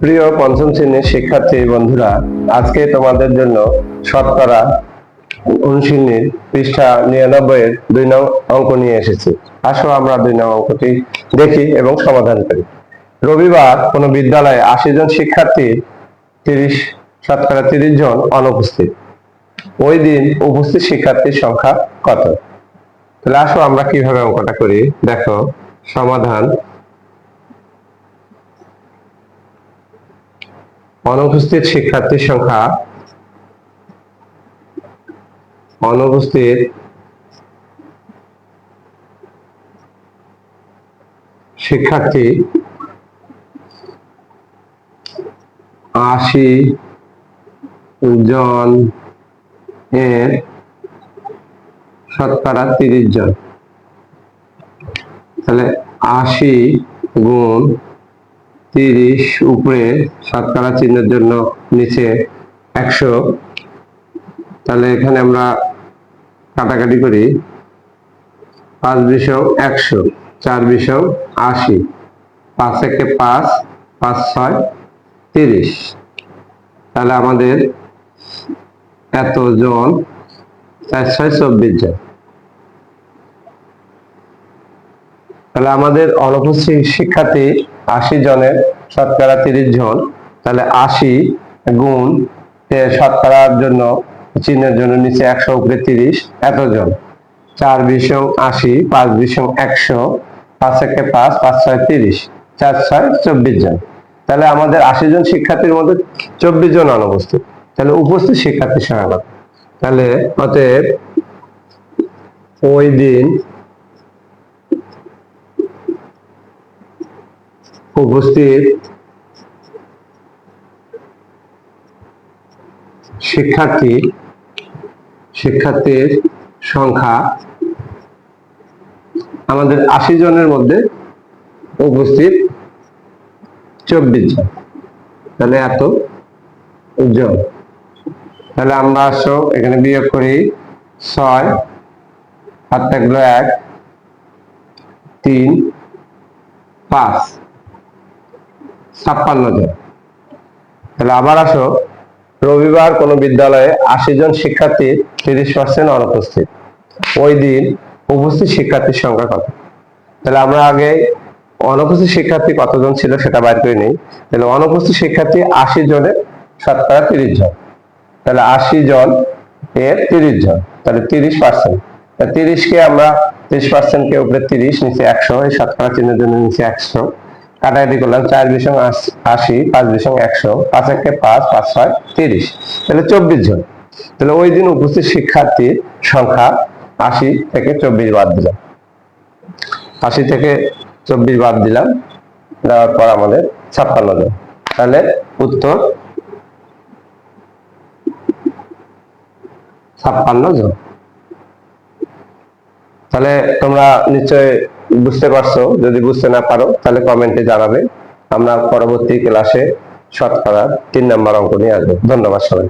প্রিয় পঞ্চম শ্রেণীর শিক্ষার্থী বন্ধুরা, আজকে তোমাদের জন্য শতকরা অনুশীলনীর পৃষ্ঠা 99 এর 2 নং অঙ্ক নিয়ে এসেছি। আসো আমরা 2 নং অঙ্কটি দেখি এবং সমাধান করি। রবিবার কোন বিদ্যালয়ে 80 জন শিক্ষার্থী শতকরা 30 জন অনুপস্থিত। ওই দিন উপস্থিত শিক্ষার্থীর সংখ্যা কত? তাহলে আসো আমরা কিভাবে অঙ্কটা করি। দেখো সমাধান। অনুপস্থিত শিক্ষার্থীর সংখ্যা, অনুপস্থিত শিক্ষার্থী 80 জন এর শতকরা 30 জন। তাহলে 80 গুণ 30, উপরে শতকরা চিহ্নের জন্য নিচে 100। তাহলে এখানে আমরা কাটাকাটি করি, 5 বিশং 100, 4 বিশং 80, 5 একে 5, 5 6 30। তাহলে আমাদের এতজন, 4 6 24 জন। তাহলে আমাদের অনুপস্থিত শিক্ষার্থী 80 জনের শতকরা 30 জন। তাহলে 80 গুণ শতকরার জন্য চিহ্নের জন্য নিচে 100, উপরে 30, এতজন। 4 বিশং 80, 5 বিশং 100, 5 একে 5, 5 6 30, 4 6 24 জন। তাহলে আমাদের 80 জন শিক্ষার্থীর মধ্যে 24 জন অনুপস্থিত। তাহলে উপস্থিত শিক্ষার্থীর সংখ্যা কত? তাহলে অতএব ওই দিন উপস্থিত শিক্ষার্থীর সংখ্যা, আমাদের 80 জনের মধ্যে উপস্থিত 24 জন। তাহলে এত জন। তাহলে আমরা আসো এখানে বিয়োগ করি, 6 হাত থাকলো 1, 3 5, 56 জন। তাহলে আবার আসো, রবিবার কোন বিদ্যালয়ে 80 জন শিক্ষার্থী 30% অনুপস্থিত। ওই দিন উপস্থিত শিক্ষার্থীর সংখ্যা কত? তাহলে আমরা আগে অনুপস্থিত শিক্ষার্থী কতজন ছিল সেটা বাইর করে নিই। তাহলে অনুপস্থিত শিক্ষার্থী 80 জনের শতকরা 30 জন। তাহলে 80 জন এর 30 জন, তাহলে 30%। 30 কে আমরা 30% কে উপরে 30, নিচে 100, এই শতকরা চিহ্নের জন্য নিচে 100 কাটাকাটি করলাম। 4 বিশং 80, 5 বিশং 100, 5 একে 5, 5 6 30, তাহলে 24 জন। তাহলে ওই দিন উপস্থিত শিক্ষার্থীর সংখ্যা 80 থেকে 24 বাদ দিলাম, 80 থেকে 24 বাদ দিলাম, দেওয়ার পর আমাদের 56 জন। তাহলে উত্তর 56 জন। তাহলে তোমরা নিশ্চয় বুঝতে পারছো। যদি বুঝতে না পারো তাহলে কমেন্টে জানাবে। আমরা পরবর্তী ক্লাসে শতকরা 3 নম্বর অঙ্ক নিয়ে আসবো। ধন্যবাদ সবাই।